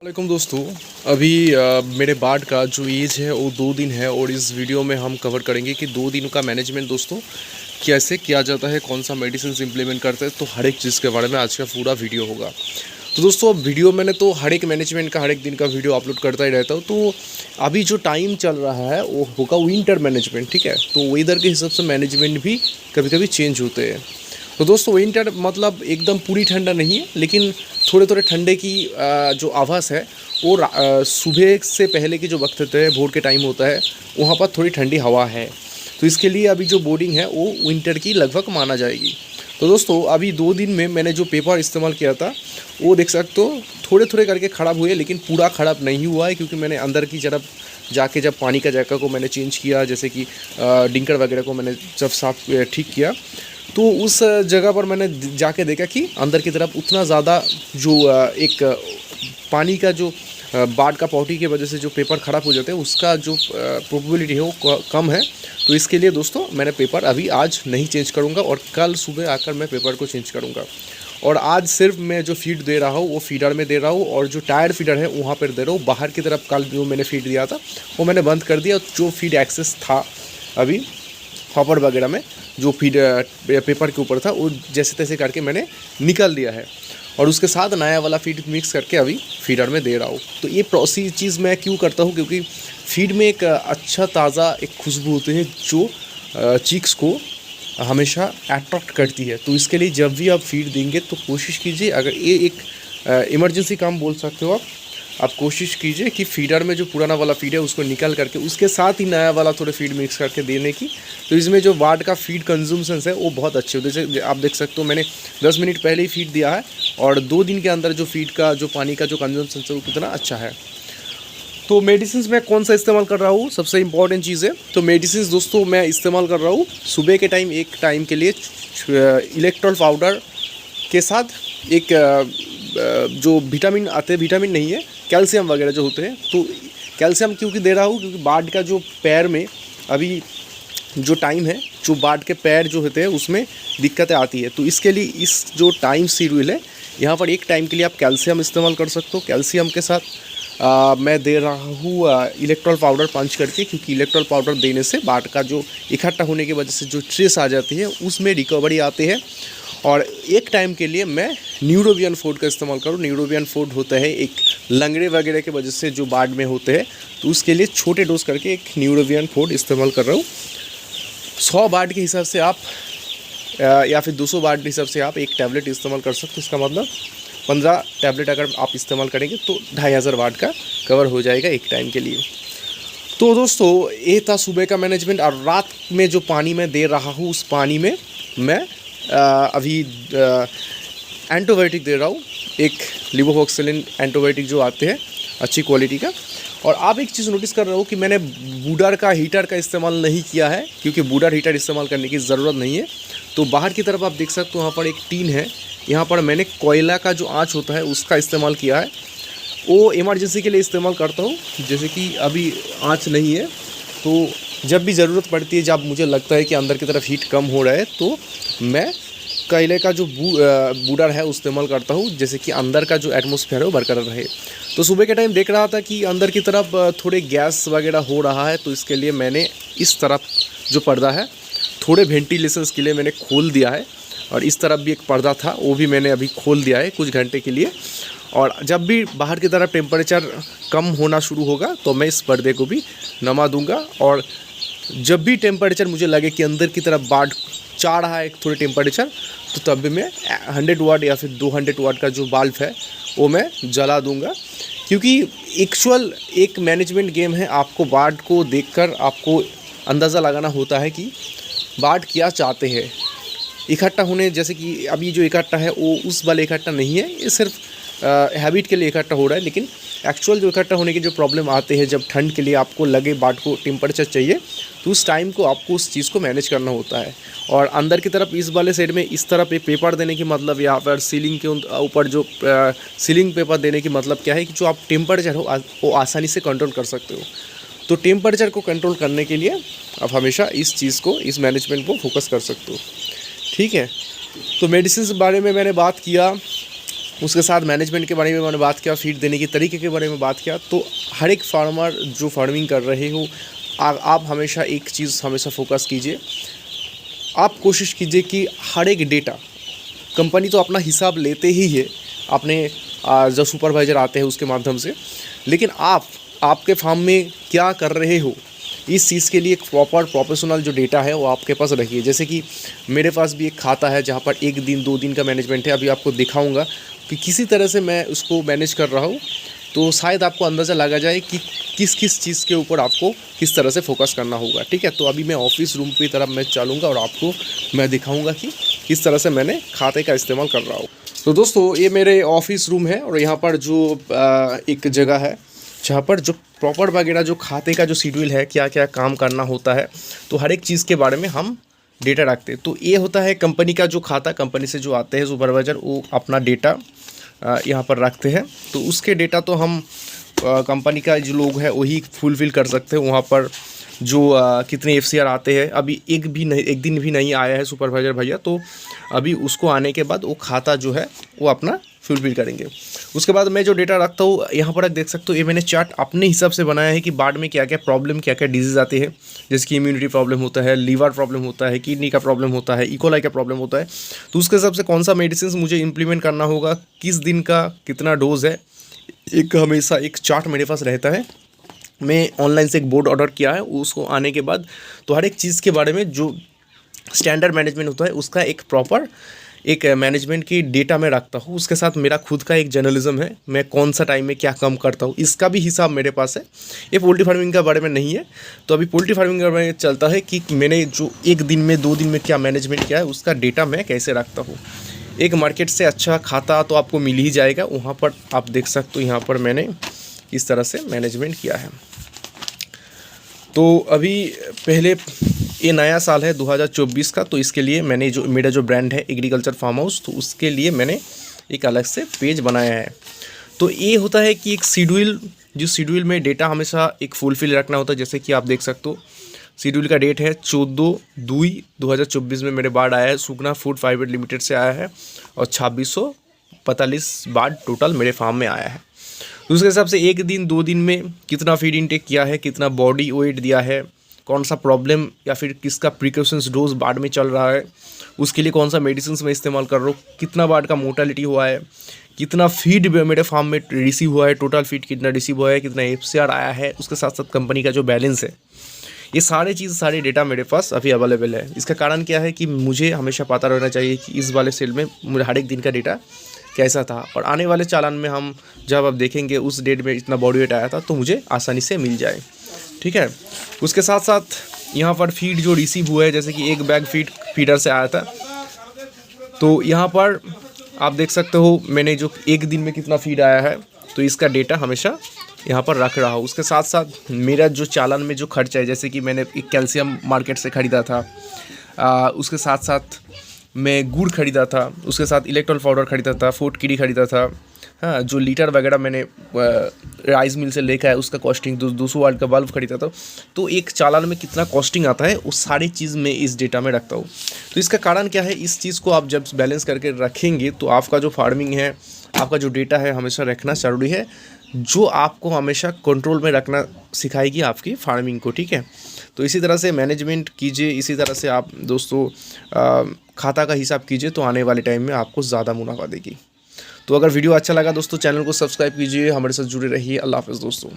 वालेकुम दोस्तों। अभी मेरे बार्ड का जो एज है वो 2 दिन है और इस वीडियो में हम कवर करेंगे कि 2 दिन का मैनेजमेंट दोस्तों कैसे किया जाता है, कौन सा मेडिसिन इम्प्लीमेंट करते हैं, तो हर एक चीज़ के बारे में आज का पूरा वीडियो होगा। तो दोस्तों अब वीडियो मैंने तो हर एक मैनेजमेंट का हर एक दिन का वीडियो अपलोड करता ही रहता हूँ। तो अभी जो टाइम चल रहा है वो होगा विंटर मैनेजमेंट, ठीक है। तो वेदर के हिसाब से मैनेजमेंट भी कभी कभी चेंज होते हैं। तो दोस्तों विंटर मतलब एकदम पूरी ठंडा नहीं है, लेकिन थोड़े थोड़े ठंडे की जो आभास है वो सुबह से पहले की जो वक्त होता है, भोर के टाइम होता है, वहाँ पर थोड़ी ठंडी हवा है। तो इसके लिए अभी जो बोर्डिंग है वो विंटर की लगभग माना जाएगी। तो दोस्तों अभी 2 दिन में मैंने जो पेपर इस्तेमाल किया था वो देख सकते हो थोड़े थोड़े करके ख़राब हुए, लेकिन पूरा ख़राब नहीं हुआ है, क्योंकि मैंने अंदर की तरफ जाके जब पानी का जगह को मैंने चेंज किया, जैसे कि डिंकर वगैरह को मैंने जब साफ ठीक किया, तो उस जगह पर मैंने जाके देखा कि अंदर की तरफ उतना ज़्यादा जो एक पानी का जो बाढ़ का पौटी की वजह से जो पेपर ख़राब हो जाते हैं उसका जो प्रोबेबिलिटी है वो कम है। तो इसके लिए दोस्तों मैंने पेपर अभी आज नहीं चेंज करूँगा और कल सुबह आकर मैं पेपर को चेंज करूँगा। और आज सिर्फ मैं जो फीड दे रहा हूँ वो फीडर में दे रहा हूँ, और जो टायर फीडर है वहाँ पर दे रहा हूँ। बाहर की तरफ कल जो मैंने फीड दिया था वो मैंने बंद कर दिया। जो फीड एक्सेस था अभी हॉपर वगैरह में, जो फीड पेपर के ऊपर था, वो जैसे तैसे करके मैंने निकाल दिया है, और उसके साथ नया वाला फीड मिक्स करके अभी फीडर में दे रहा हूँ। तो ये प्रोसेस चीज़ मैं क्यों करता हूँ, क्योंकि फीड में एक अच्छा ताज़ा एक खुशबू होती है जो चीक्स को हमेशा अट्रैक्ट करती है। तो इसके लिए जब भी आप फीड देंगे तो कोशिश कीजिए, अगर ये एक इमरजेंसी काम बोल सकते हो आप कोशिश कीजिए कि फीडर में जो पुराना वाला फीड है उसको निकाल करके उसके साथ ही नया वाला थोड़े फीड मिक्स करके देने की। तो इसमें जो वाट का फीड कंज्यूमशंस है वो बहुत अच्छे होते हैं। जैसे आप देख सकते हो मैंने 10 मिनट पहले ही फीड दिया है, और 2 दिन के अंदर जो फीड का जो पानी का जो कंज्यूमशन है वो कितना अच्छा है। तो मेडिसिन मैं कौन सा इस्तेमाल कर रहा हूँ, सबसे इम्पॉर्टेंट चीज़ है। तो मेडिसिन दोस्तों मैं इस्तेमाल कर रहा हूँ सुबह के टाइम, एक टाइम के लिए इलेक्ट्रॉल पाउडर के साथ एक जो विटामिन आते हैं, विटामिन नहीं है, कैल्शियम वगैरह जो होते हैं। तो कैल्शियम क्योंकि दे रहा हूँ क्योंकि बार्ड का जो पैर में अभी जो टाइम है, जो बार्ड के पैर जो होते हैं उसमें दिक्कतें आती है। तो इसके लिए इस जो टाइम शेड्यूल है यहाँ पर एक टाइम के लिए आप कैल्शियम इस्तेमाल कर सकते हो। कैल्शियम के साथ मैं दे रहा हूँ इलेक्ट्रॉल पाउडर पंच करके, क्योंकि इलेक्ट्रॉल पाउडर देने से बार्ड का जो इकट्ठा होने की वजह से जो स्ट्रेस आ जाती है उसमें रिकवरी आती है। और एक टाइम के लिए मैं न्यूरोबियन फूड का इस्तेमाल करूँ। न्यूरोबियन फूड होता है एक लंगड़े वगैरह की वजह से जो बाढ़ में होते हैं, तो उसके लिए छोटे डोज करके एक न्यूरोबियन फूड इस्तेमाल कर रहा हूँ। 100 बार्ड के हिसाब से आप या फिर 200 बार्ड के हिसाब से आप एक टैबलेट इस्तेमाल कर सकते हो। इसका मतलब 15 टैबलेट अगर आप इस्तेमाल करेंगे तो 2500 बार्ड का कवर हो जाएगा एक टाइम के लिए। तो दोस्तों ये था सुबह का मैनेजमेंट। और रात में जो पानी मैं दे रहा हूँ उस पानी में मैं अभी एंटीबायोटिक दे रहा हूँ, एक लिवोफॉक्सिलिन एंटीबायोटिक जो आते हैं अच्छी क्वालिटी का। और आप एक चीज़ नोटिस कर रहे हो कि मैंने बूडर का हीटर का इस्तेमाल नहीं किया है, क्योंकि बूडर हीटर इस्तेमाल करने की ज़रूरत नहीं है। तो बाहर की तरफ आप देख सकते हो वहाँ पर एक टीन है, यहाँ पर मैंने कोयला का जो आँच होता है उसका इस्तेमाल किया है। वो इमरजेंसी के लिए इस्तेमाल करता हूँ, जैसे कि अभी आँच नहीं है तो जब भी ज़रूरत पड़ती है, जब मुझे लगता है कि अंदर की तरफ हीट कम हो रहा है, तो मैं कोयले का जो बूडर है इस्तेमाल करता हूँ, जैसे कि अंदर का जो एटमॉस्फेयर है वो बरकरार रहे। तो सुबह के टाइम देख रहा था कि अंदर की तरफ थोड़े गैस वगैरह हो रहा है, तो इसके लिए मैंने इस तरफ जो पर्दा है थोड़े वेंटिलेशंस के लिए मैंने खोल दिया है, और इस तरफ भी एक पर्दा था वो भी मैंने अभी खोल दिया है कुछ घंटे के लिए। और जब भी बाहर की तरफ टेम्परेचर कम होना शुरू होगा तो मैं इस पर्दे को भी नमा दूंगा। और जब भी टेम्परेचर मुझे लगे कि अंदर की तरफ बाढ़ चाह रहा है थोड़े टेम्परेचर, तो तब भी मैं 100 वाट या फिर 200 वाट का जो बल्ब है वो मैं जला दूंगा। क्योंकि एक्चुअल एक मैनेजमेंट गेम है, आपको बाढ़ को देखकर आपको अंदाज़ा लगाना होता है कि बाढ़ क्या चाहते हैं इकट्ठा होने। जैसे कि अभी जो इकट्ठा है वो उस वाले इकट्ठा नहीं है, ये सिर्फ हैबिट के लिए इकट्ठा हो रहा है। लेकिन एक्चुअल जो इकट्ठा होने के जो प्रॉब्लम आते हैं, जब ठंड के लिए आपको लगे बाढ़ को टेम्परेचर चाहिए, तो उस टाइम को आपको उस चीज़ को मैनेज करना होता है। और अंदर की तरफ इस वाले साइड में इस तरफ एक पेपर देने की मतलब, यहाँ पर सीलिंग के ऊपर जो सीलिंग पेपर देने की मतलब क्या है कि जो आप टेम्परेचर हो वो आसानी से कंट्रोल कर सकते हो। तो टेम्परेचर को कंट्रोल करने के लिए आप हमेशा इस चीज़ को, इस मैनेजमेंट को फोकस कर सकते हो, ठीक है। तो मेडिसिन के बारे में मैंने बात किया, उसके साथ मैनेजमेंट के बारे में मैंने बात किया, फीड देने के तरीके के बारे में बात किया। तो हर एक फार्मर जो फार्मिंग कर रहे हो, आप हमेशा एक चीज़ हमेशा फोकस कीजिए, आप कोशिश कीजिए कि हर एक डेटा, कंपनी तो अपना हिसाब लेते ही है अपने जो सुपरवाइज़र आते हैं उसके माध्यम से, लेकिन आपके फार्म में क्या कर रहे हो इस चीज़ के लिए एक प्रॉपर प्रोफेशनल जो डेटा है वो आपके पास रखिए। जैसे कि मेरे पास भी एक खाता है जहाँ पर 1 दिन 2 दिन का मैनेजमेंट है। अभी आपको दिखाऊंगा कि किसी तरह से मैं उसको मैनेज कर रहा हूँ, तो शायद आपको अंदाज़ा लगा जाए कि किस किस चीज़ के ऊपर आपको किस तरह से फोकस करना होगा। ठीक है, तो अभी मैं ऑफिस रूम की तरफ मैं चलूँगा और आपको मैं दिखाऊँगा कि किस तरह से मैंने खाते का इस्तेमाल कर रहा हूँ। तो दोस्तों ये मेरे ऑफिस रूम है और यहाँ पर जो एक जगह है जहाँ पर जो प्रॉपर वगैरह जो खाते का जो शेड्यूल है, क्या क्या काम करना होता है, तो हर एक चीज़ के बारे में हम डेटा रखते हैं। तो ये होता है कंपनी का जो खाता, कंपनी से जो आते हैं सुपरवाइज़र, वो अपना डेटा यहाँ पर रखते हैं। तो उसके डेटा तो हम कंपनी का जो लोग हैं वही फुलफ़िल कर सकते हैं। वहाँ पर जो कितने FCR आते हैं, अभी एक दिन भी नहीं आया है सुपरवाइज़र भैया, तो अभी उसको आने के बाद वो खाता जो है वो अपना फुलफ़िल करेंगे। उसके बाद मैं जो डेटा रखता हूँ यहाँ पर आप देख सकते हो, ये मैंने चार्ट अपने हिसाब से बनाया है कि बाढ़ में क्या क्या प्रॉब्लम, क्या क्या डिजीज़ आते हैं। जैसे कि इम्यूनिटी प्रॉब्लम होता है, लीवर प्रॉब्लम होता है, किडनी का प्रॉब्लम होता है, इकोलाई का प्रॉब्लम होता है। तो उसके हिसाब से कौन सा मेडिसिन मुझे इम्प्लीमेंट करना होगा, किस दिन का कितना डोज है, एक हमेशा एक चार्ट मेरे पास रहता है। मैं ऑनलाइन से एक बोर्ड ऑर्डर किया है, उसको आने के बाद तो हर एक चीज़ के बारे में जो स्टैंडर्ड मैनेजमेंट होता है उसका एक प्रॉपर एक मैनेजमेंट की डेटा में रखता हूँ। उसके साथ मेरा खुद का एक जर्नलिज्म है, मैं कौन सा टाइम में क्या काम करता हूँ इसका भी हिसाब मेरे पास है। ये पोल्ट्री फार्मिंग का बारे में नहीं है, तो अभी पोल्ट्री फार्मिंग का बारे में चलता है कि मैंने जो 1 दिन में 2 दिन में क्या मैनेजमेंट किया है उसका डेटा मैं कैसे रखता हूँ। एक मार्केट से अच्छा खाता तो आपको मिल ही जाएगा, वहाँ पर आप देख सकते हो यहाँ पर मैंने इस तरह से मैनेजमेंट किया है। तो अभी पहले ये नया साल है 2024 का, तो इसके लिए मैंने जो मेरा जो ब्रांड है एग्रीकल्चर फार्म हाउस, तो उसके लिए मैंने एक अलग से पेज बनाया है। तो ये होता है कि एक शेड्यूल, जो शेड्यूल में डेटा हमेशा एक फुलफिल रखना होता है। जैसे कि आप देख सकते हो शेड्यूल का डेट है 14/2/2024 में मेरे बाढ़ आया है, सुगना फूड प्राइवेट लिमिटेड से आया है और 2645 बाढ़ टोटल मेरे फार्म में आया है। तो उसके हिसाब से 1 दिन 2 दिन में कितना फीड इनटेक किया है, कितना बॉडी वेट दिया है, कौन सा प्रॉब्लम या फिर किसका प्रिकॉशंस डोज बाढ़ में चल रहा है, उसके लिए कौन सा मेडिसिन मैं इस्तेमाल कर रहा हूँ, कितना बाढ़ का मोर्टेलिटी हुआ है, कितना फीड मेरे फार्म में रिसीव हुआ है, टोटल फीड कितना रिसीव हुआ है, कितना FCR आया है, उसके साथ साथ कंपनी का जो बैलेंस है, ये सारे डेटा मेरे पास अभी अवेलेबल है। इसका कारण क्या है कि मुझे हमेशा पता रहना चाहिए कि इस वाले सेल में मुझे हर एक दिन का डेटा कैसा था, और आने वाले चालान में हम जब आप देखेंगे उस डेट में इतना बॉडी वेट आया था तो मुझे आसानी से मिल जाए। ठीक है, उसके साथ साथ यहाँ पर फीड जो रिसीव हुआ है, जैसे कि 1 बैग फीडर से आया था, तो यहाँ पर आप देख सकते हो मैंने जो 1 दिन में कितना फीड आया है, तो इसका डेटा हमेशा यहाँ पर रख रहा हूँ। उसके साथ साथ मेरा जो चालान में जो खर्चा है, जैसे कि मैंने एक कैल्शियम मार्केट से ख़रीदा था, उसके साथ साथ मैं गुड़ ख़रीदा था, उसके साथ इलेक्ट्रॉल पाउडर ख़रीदा था, फूड किडी ख़रीदा था, हाँ, जो लीटर वगैरह मैंने राइस मिल से लेकर है उसका कॉस्टिंग 200 वाट का बल्ब खरीदा था। तो एक चालान में कितना कॉस्टिंग आता है वो सारी चीज़ मैं इस डेटा में रखता हूँ। तो इसका कारण क्या है, इस चीज़ को आप जब बैलेंस करके रखेंगे तो आपका जो फार्मिंग है, आपका जो डेटा है हमेशा रखना ज़रूरी है, जो आपको हमेशा कंट्रोल में रखना सिखाएगी आपकी फार्मिंग को। ठीक है, तो इसी तरह से मैनेजमेंट कीजिए, इसी तरह से आप दोस्तों खाता का हिसाब कीजिए, तो आने वाले टाइम में आपको ज़्यादा मुनाफा देगी। तो अगर वीडियो अच्छा लगा दोस्तों, चैनल को सब्सक्राइब कीजिए, हमारे साथ जुड़े रहिए। अल्लाह हाफ़िज़ दोस्तों।